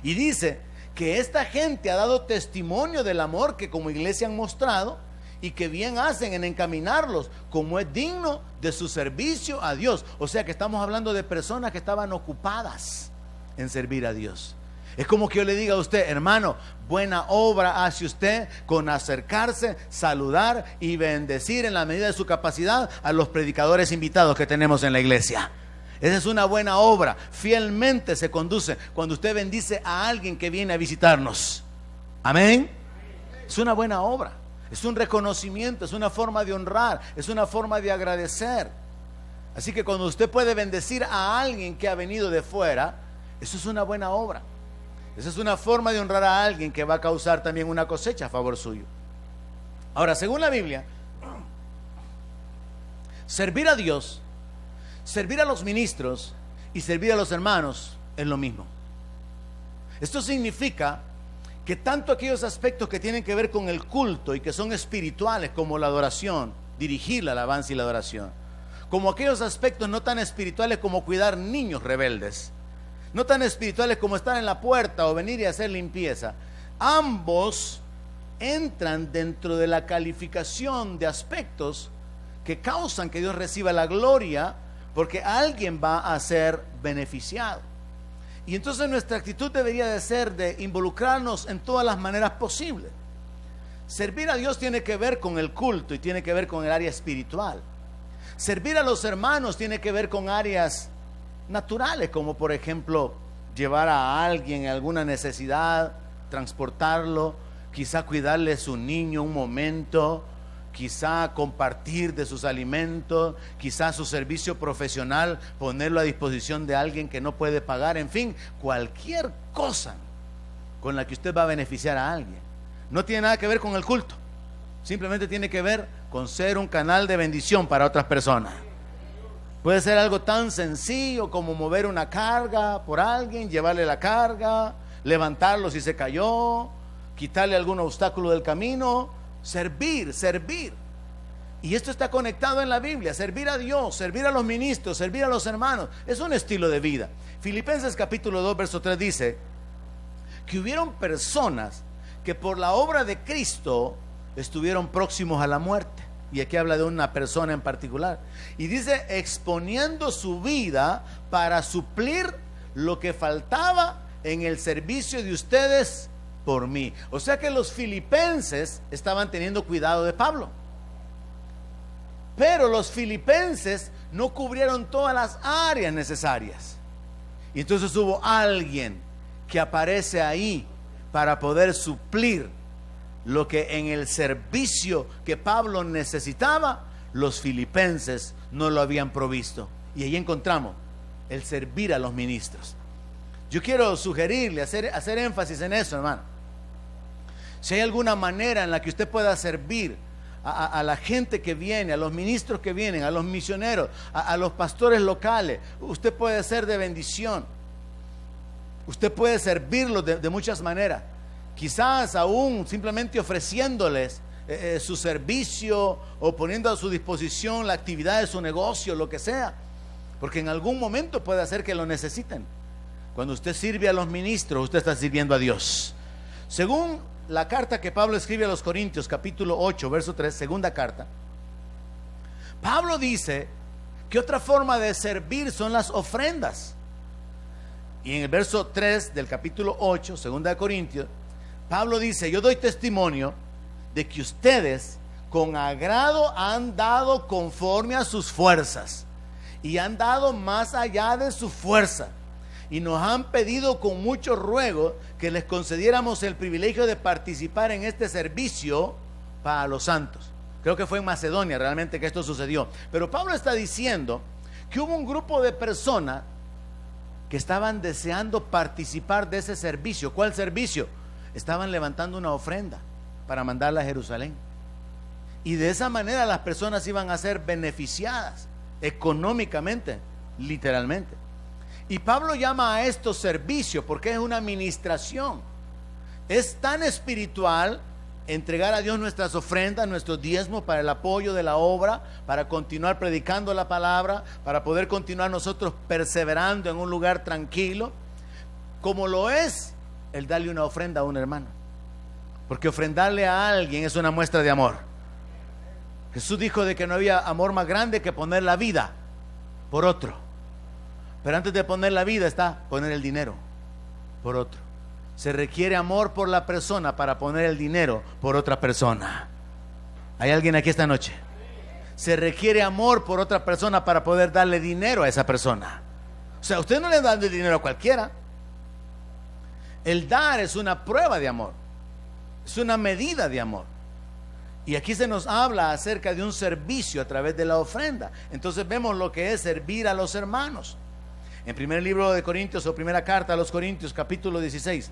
Y dice que esta gente ha dado testimonio del amor que como iglesia han mostrado, y que bien hacen en encaminarlos como es digno de su servicio a Dios. O sea que estamos hablando de personas que estaban ocupadas en servir a Dios. Es como que yo le diga a usted: hermano, buena obra hace usted con acercarse, saludar y bendecir en la medida de su capacidad a los predicadores invitados que tenemos en la iglesia. Esa es una buena obra. Fielmente se conduce cuando usted bendice a alguien que viene a visitarnos. Amén. Es una buena obra. Es un reconocimiento, es una forma de honrar, es una forma de agradecer. Así que cuando usted puede bendecir a alguien que ha venido de fuera, eso es una buena obra. Esa es una forma de honrar a alguien que va a causar también una cosecha a favor suyo. Ahora, según la Biblia, servir a Dios, servir a los ministros y servir a los hermanos es lo mismo. Esto significa que tanto aquellos aspectos que tienen que ver con el culto y que son espirituales, como la adoración, dirigir la alabanza y la adoración, como aquellos aspectos no tan espirituales como cuidar niños rebeldes, no tan espirituales como estar en la puerta o venir y hacer limpieza, ambos entran dentro de la calificación de aspectos que causan que Dios reciba la gloria, porque alguien va a ser beneficiado. Y entonces nuestra actitud debería de ser de involucrarnos en todas las maneras posibles. Servir a Dios tiene que ver con el culto y tiene que ver con el área espiritual. Servir a los hermanos tiene que ver con áreas naturales, como por ejemplo llevar a alguien alguna necesidad, transportarlo, quizá cuidarle su niño un momento, quizá compartir de sus alimentos, quizá su servicio profesional, ponerlo a disposición de alguien que no puede pagar, en fin, cualquier cosa con la que usted va a beneficiar a alguien. No tiene nada que ver con el culto, simplemente tiene que ver con ser un canal de bendición para otras personas. Puede ser algo tan sencillo como mover una carga por alguien, llevarle la carga, levantarlo si se cayó, quitarle algún obstáculo del camino. Servir. Y esto está conectado en la Biblia. Servir a Dios, servir a los ministros, servir a los hermanos, es un estilo de vida. Filipenses capítulo 2 verso 3 dice que hubieron personas que por la obra de Cristo estuvieron próximos a la muerte. Y aquí habla de una persona en particular. Y dice, exponiendo su vida para suplir lo que faltaba en el servicio de ustedes por mí. O sea que los filipenses estaban teniendo cuidado de Pablo. Pero los filipenses no cubrieron todas las áreas necesarias. Y entonces hubo alguien que aparece ahí para poder suplir lo que en el servicio que Pablo necesitaba, los filipenses no lo habían provisto. Y ahí encontramos el servir a los ministros. Yo quiero sugerirle, hacer énfasis en eso, hermano. Si hay alguna manera en la que usted pueda servir a la gente que viene, a los ministros que vienen, a los misioneros, a los pastores locales, usted puede ser de bendición. Usted puede servirlos de muchas maneras. Quizás aún simplemente ofreciéndoles su servicio o poniendo a su disposición la actividad de su negocio, lo que sea, porque en algún momento puede hacer que lo necesiten. Cuando usted sirve a los ministros, usted está sirviendo a Dios. Según la carta que Pablo escribe a los Corintios, capítulo 8, verso 3, segunda carta, Pablo dice que otra forma de servir son las ofrendas. Y en el verso 3 del capítulo 8, segunda de Corintios, Pablo dice, yo doy testimonio de que ustedes con agrado han dado conforme a sus fuerzas y han dado más allá de su fuerza. Y nos han pedido con mucho ruego que les concediéramos el privilegio de participar en este servicio para los santos. Creo que fue en Macedonia realmente que esto sucedió. Pero Pablo está diciendo que hubo un grupo de personas que estaban deseando participar de ese servicio. ¿Cuál servicio? Estaban levantando una ofrenda para mandarla a Jerusalén. Y de esa manera las personas iban a ser beneficiadas económicamente, literalmente. Y Pablo llama a esto servicio porque es una administración. Es tan espiritual entregar a Dios nuestras ofrendas, nuestros diezmos para el apoyo de la obra, para continuar predicando la palabra, para poder continuar nosotros perseverando en un lugar tranquilo, como lo es el darle una ofrenda a un hermano. Porque ofrendarle a alguien es una muestra de amor. Jesús dijo de que no había amor más grande que poner la vida por otro. Pero antes de poner la vida está poner el dinero por otro. Se requiere amor por la persona para poner el dinero por otra persona. ¿Hay alguien aquí esta noche? Se requiere amor por otra persona para poder darle dinero a esa persona. O sea, usted no le da el dinero a cualquiera. El dar es una prueba de amor. Es una medida de amor. Y aquí se nos habla acerca de un servicio a través de la ofrenda. Entonces vemos lo que es servir a los hermanos. En primer libro de Corintios, o primera carta a los Corintios, capítulo 16,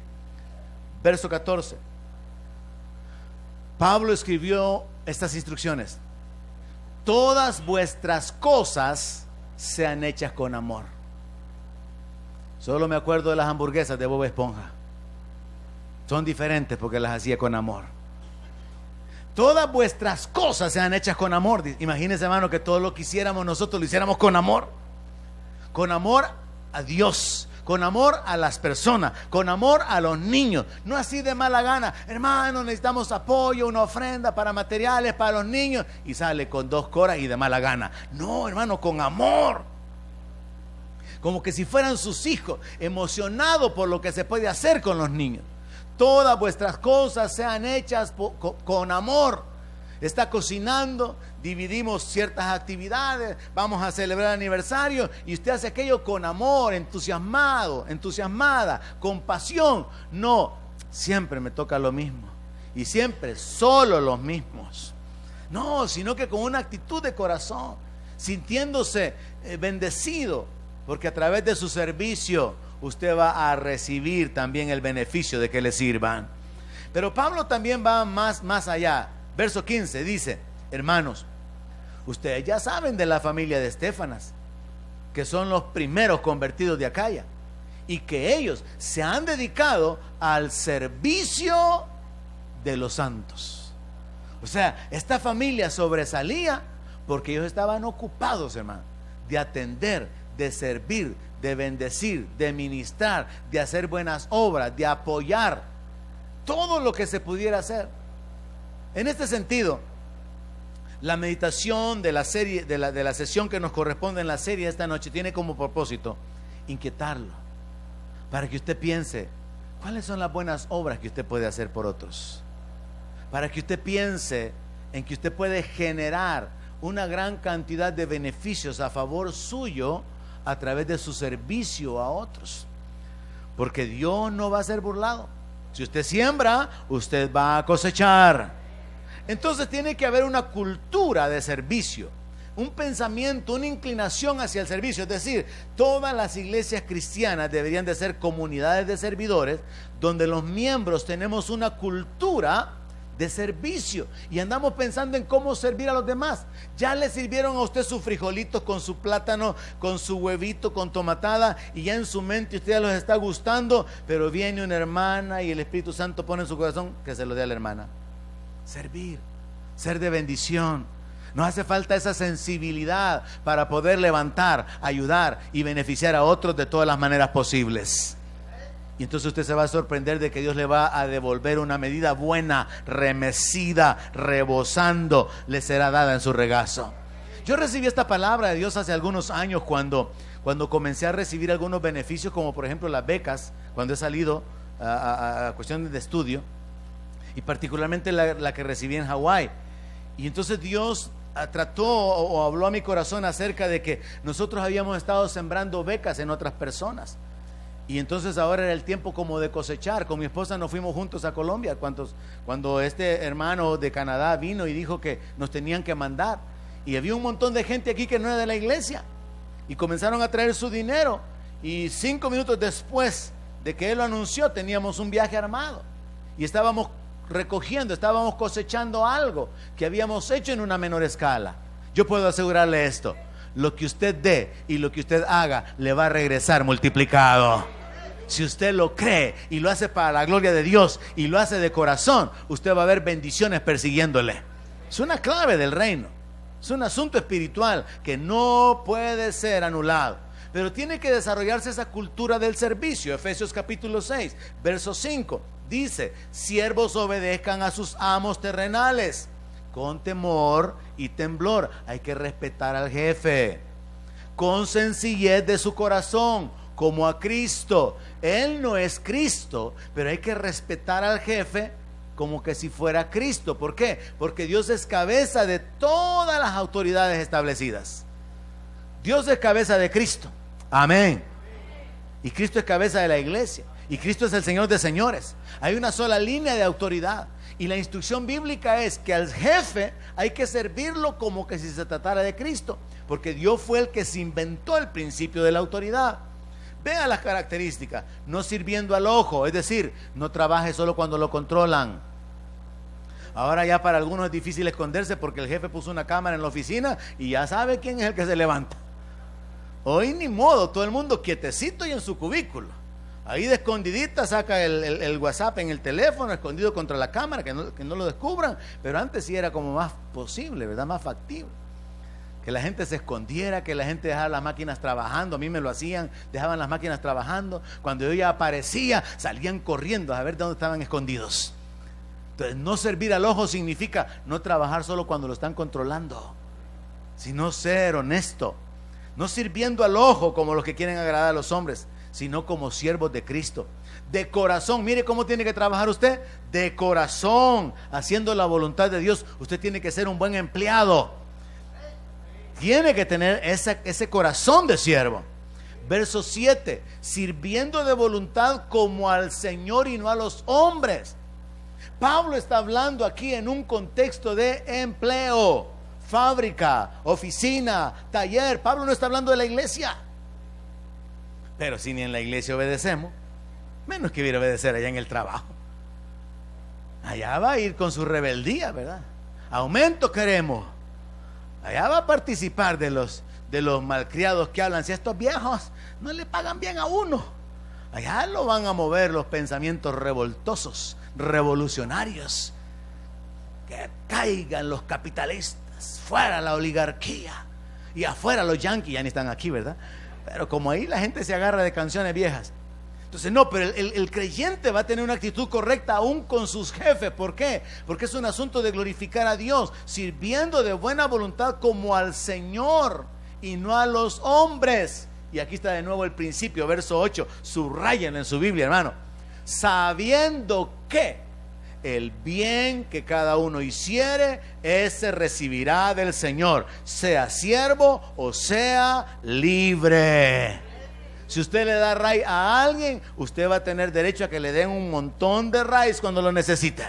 verso 14, Pablo escribió estas instrucciones: todas vuestras cosas sean hechas con amor. Solo me acuerdo de las hamburguesas de Bob Esponja. Son diferentes porque las hacía con amor. Todas vuestras cosas sean hechas con amor. Imagínense, hermano, que todo lo que hiciéramos nosotros lo hiciéramos con amor. Con amor a Dios, con amor a las personas, con amor a los niños. No así de mala gana: hermano, necesitamos apoyo, una ofrenda para materiales para los niños, y sale con 2 coras y de mala gana. No, hermano, con amor. Como que si fueran sus hijos, emocionados por lo que se puede hacer con los niños. Todas vuestras cosas sean hechas con amor. Está cocinando, dividimos ciertas actividades, vamos a celebrar el aniversario, y usted hace aquello con amor, entusiasmado, entusiasmada, con pasión. No, siempre me toca lo mismo, y siempre solo los mismos. No, sino que con una actitud de corazón, sintiéndose bendecido, porque a través de su servicio usted va a recibir también el beneficio de que le sirvan. Pero Pablo también va más allá. Verso 15 dice: hermanos, ustedes ya saben de la familia de Estéfanas, que son los primeros convertidos de Acaya, y que ellos se han dedicado al servicio de los santos. O sea, esta familia sobresalía porque ellos estaban ocupados, hermano, de atender, de servir, de bendecir, de ministrar, de hacer buenas obras, de apoyar todo lo que se pudiera hacer. En este sentido, la meditación de la serie, de la sesión que nos corresponde en la serie esta noche, tiene como propósito inquietarlo, para que usted piense cuáles son las buenas obras que usted puede hacer por otros, para que usted piense en que usted puede generar una gran cantidad de beneficios a favor suyo a través de su servicio a otros, porque Dios no va a ser burlado. Si usted siembra, usted va a cosechar. Entonces tiene que haber una cultura de servicio, un pensamiento, una inclinación hacia el servicio. Es decir, todas las iglesias cristianas deberían de ser comunidades de servidores, donde los miembros tenemos una cultura de servicio y andamos pensando en cómo servir a los demás. Ya le sirvieron a usted sus frijolitos con su plátano, con su huevito, con tomatada, y ya en su mente usted ya los está gustando, pero viene una hermana y el Espíritu Santo pone en su corazón que se lo dé a la hermana. Servir, ser de bendición. Nos hace falta esa sensibilidad para poder levantar, ayudar y beneficiar a otros de todas las maneras posibles. Y entonces usted se va a sorprender de que Dios le va a devolver una medida buena, remecida, rebosando, le será dada en su regazo. Yo recibí esta palabra de Dios hace algunos años cuando comencé a recibir algunos beneficios, como por ejemplo las becas, cuando he salido a cuestiones de estudio, y particularmente la que recibí en Hawái. Y entonces Dios trató o habló a mi corazón acerca de que nosotros habíamos estado sembrando becas en otras personas. Y entonces ahora era el tiempo como de cosechar. Con mi esposa nos fuimos juntos a Colombia cuando este hermano de Canadá vino y dijo que nos tenían que mandar. Y había un montón de gente aquí que no era de la iglesia. Y comenzaron a traer su dinero. Y 5 minutos después de que él lo anunció, teníamos un viaje armado. Y estábamos cosechando algo que habíamos hecho en una menor escala. Yo puedo asegurarle esto: lo que usted dé y lo que usted haga le va a regresar multiplicado. Si usted lo cree y lo hace para la gloria de Dios y lo hace de corazón, usted va a ver bendiciones persiguiéndole. Es una clave del reino. Es un asunto espiritual que no puede ser anulado. Pero tiene que desarrollarse esa cultura del servicio. Efesios capítulo 6, verso 5. Dice: siervos, obedezcan a sus amos terrenales con temor y temblor. Hay que respetar al jefe. Con sencillez de su corazón, como a Cristo. Él no es Cristo, pero hay que respetar al jefe como que si fuera Cristo. ¿Por qué? Porque Dios es cabeza de todas las autoridades establecidas. Dios es cabeza de Cristo. Amén. Y Cristo es cabeza de la iglesia. Y Cristo es el Señor de señores. Hay una sola línea de autoridad. Y la instrucción bíblica es que al jefe hay que servirlo como que si se tratara de Cristo, porque Dios fue el que se inventó el principio de la autoridad. Vea las características: no sirviendo al ojo, es decir, no trabaje solo cuando lo controlan. Ahora ya para algunos es difícil esconderse porque el jefe puso una cámara en la oficina y ya sabe quién es el que se levanta. Hoy ni modo, todo el mundo quietecito y en su cubículo. Ahí de escondidita saca el WhatsApp en el teléfono, escondido contra la cámara, que no lo descubran. Pero antes sí era como más posible, ¿verdad? Más factible. Que la gente se escondiera, que la gente dejara las máquinas trabajando. A mí me lo hacían, dejaban las máquinas trabajando. Cuando yo ya aparecía, salían corriendo a ver dónde estaban escondidos. Entonces, no servir al ojo significa no trabajar solo cuando lo están controlando, sino ser honesto. No sirviendo al ojo como los que quieren agradar a los hombres, sino como siervos de Cristo. De corazón. Mire cómo tiene que trabajar usted. De corazón, haciendo la voluntad de Dios. Usted tiene que ser un buen empleado. Tiene que tener ese corazón de siervo. Verso 7: sirviendo de voluntad como al Señor y no a los hombres. Pablo está hablando aquí en un contexto de empleo, fábrica, oficina, taller. Pablo no está hablando de la iglesia. Pero si ni en la iglesia obedecemos, menos que ir a obedecer allá en el trabajo. Allá va a ir con su rebeldía, ¿verdad? Aumento queremos. Allá va a participar de los malcriados que hablan: si estos viejos no le pagan bien a uno. Allá lo van a mover los pensamientos revoltosos, revolucionarios. Que caigan los capitalistas, fuera la oligarquía y afuera los yanquis. Ya ni están aquí, ¿verdad? Pero como ahí la gente se agarra de canciones viejas. Entonces no, pero el creyente va a tener una actitud correcta aún con sus jefes. ¿Por qué? Porque es un asunto de glorificar a Dios, sirviendo de buena voluntad como al Señor y no a los hombres. Y aquí está de nuevo el principio, verso 8. Subrayen en su Biblia, hermano. Sabiendo que el bien que cada uno hiciere, ese recibirá del Señor, sea siervo o sea libre. Si usted le da raíz a alguien, usted va a tener derecho a que le den un montón de raíz cuando lo necesite.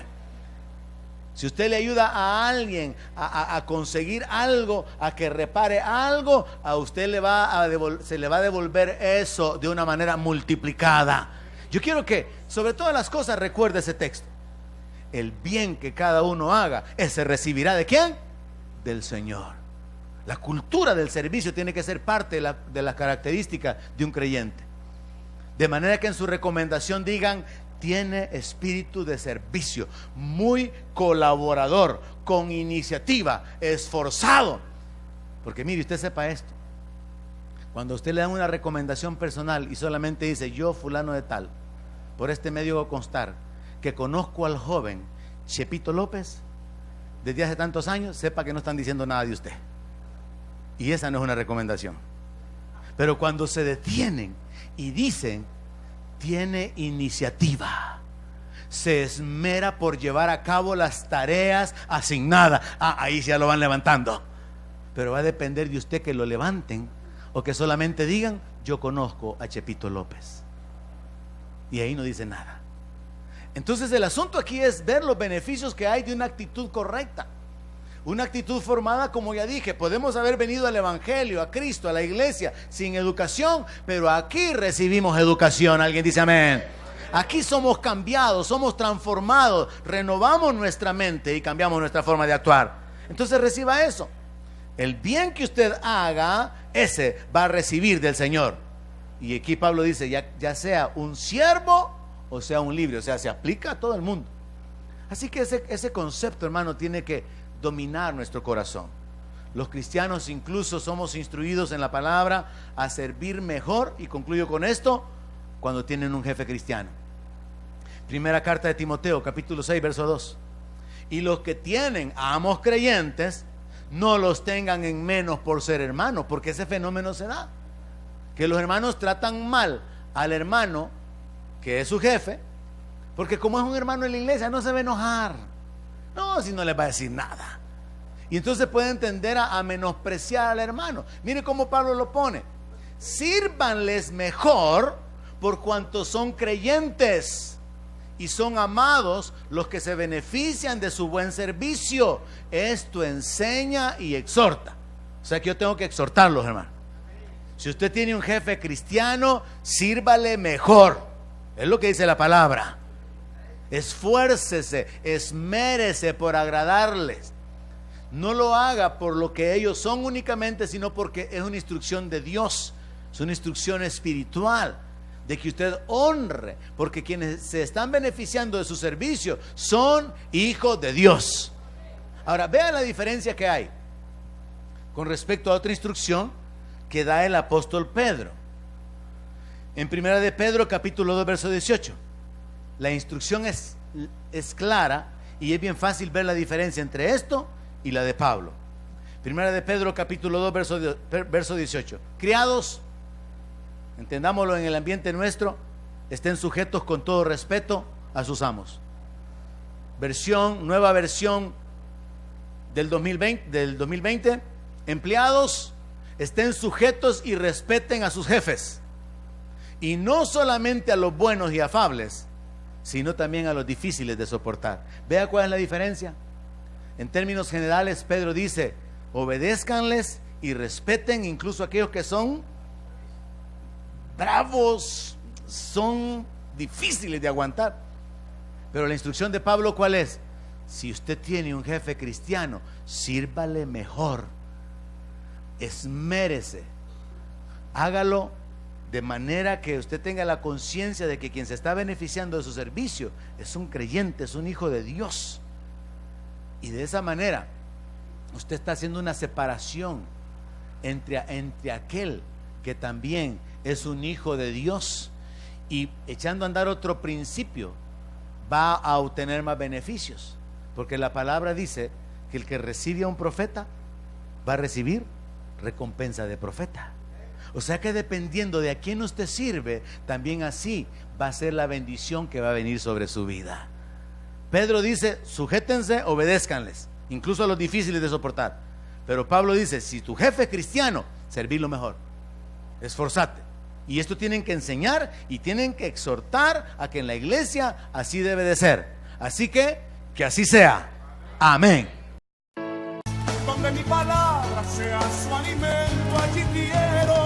Si usted le ayuda a alguien a conseguir algo, a que repare algo, a usted se le va a devolver eso de una manera multiplicada. Yo quiero que sobre todas las cosas recuerde ese texto. El bien que cada uno haga, ese recibirá ¿de quién? Del Señor. La cultura del servicio tiene que ser parte de las características de un creyente. De manera que en su recomendación digan: tiene espíritu de servicio, muy colaborador, con iniciativa, esforzado. Porque mire, usted sepa esto: cuando a usted le dan una recomendación personal y solamente dice: yo fulano de tal, por este medio va a constar que conozco al joven Chepito López desde hace tantos años, sepa que no están diciendo nada de usted. Y esa no es una recomendación. Pero cuando se detienen y dicen: tiene iniciativa, se esmera por llevar a cabo las tareas asignadas, ahí ya lo van levantando. Pero va a depender de usted que lo levanten o que solamente digan: yo conozco a Chepito López. Y ahí no dice nada. Entonces el asunto aquí es ver los beneficios que hay de una actitud correcta. Una actitud formada, como ya dije. Podemos haber venido al Evangelio, a Cristo, a la iglesia sin educación, pero aquí recibimos educación. ¿Alguien dice amén? Aquí somos cambiados, somos transformados, renovamos nuestra mente y cambiamos nuestra forma de actuar. Entonces reciba eso. El bien que usted haga, ese va a recibir del Señor. Y aquí Pablo dice, ya sea un siervo o sea un libre, o sea, se aplica a todo el mundo. Así que ese concepto, hermano, tiene que dominar nuestro corazón. Los cristianos incluso somos instruidos en la palabra a servir mejor, y concluyo con esto, cuando tienen un jefe cristiano. Primera carta de Timoteo, capítulo 6, verso 2. Y los que tienen amos creyentes, no los tengan en menos por ser hermanos, porque ese fenómeno se da. Que los hermanos tratan mal al hermano que es su jefe, porque como es un hermano en la iglesia, no se va a enojar. No, si no les va a decir nada. Y entonces pueden tender a menospreciar al hermano. Mire cómo Pablo lo pone: sírvanles mejor por cuanto son creyentes y son amados los que se benefician de su buen servicio. Esto enseña y exhorta. O sea que yo tengo que exhortarlos, hermano. Si usted tiene un jefe cristiano, sírvale mejor. Es lo que dice la palabra. Esfuércese, esmérese por agradarles. No lo haga por lo que ellos son únicamente, sino porque es una instrucción de Dios. Es una instrucción espiritual de que usted honre, porque quienes se están beneficiando de su servicio son hijos de Dios. Ahora, vea la diferencia que hay con respecto a otra instrucción que da el apóstol Pedro. En primera de Pedro, capítulo 2, verso 18. La instrucción es clara y es bien fácil ver la diferencia entre esto y la de Pablo. Primera de Pedro, capítulo 2, verso 18. Criados, entendámoslo en el ambiente nuestro, estén sujetos con todo respeto a sus amos. Nueva versión del 2020. Empleados, estén sujetos y respeten a sus jefes. Y no solamente a los buenos y afables, sino también a los difíciles de soportar. Vea cuál es la diferencia. En términos generales, Pedro dice: obedézcanles y respeten incluso a aquellos que son bravos, son difíciles de aguantar. Pero la instrucción de Pablo, ¿cuál es? Si usted tiene un jefe cristiano, sírvale mejor, esmérese, hágalo de manera que usted tenga la conciencia de que quien se está beneficiando de su servicio es un creyente, es un hijo de Dios. Y de esa manera usted está haciendo una separación entre aquel que también es un hijo de Dios, y echando a andar otro principio, va a obtener más beneficios, porque la palabra dice que el que recibe a un profeta va a recibir recompensa de profeta. O sea que dependiendo de a quién usted sirve, también así va a ser la bendición que va a venir sobre su vida. Pedro dice: sujétense, obedézcanles, incluso a los difíciles de soportar. Pero Pablo dice: si tu jefe es cristiano, servirlo mejor, esforzate. Y esto tienen que enseñar y tienen que exhortar a que en la iglesia así debe de ser. Así que así sea. Amén. Donde mi palabra sea su alimento, allí quiero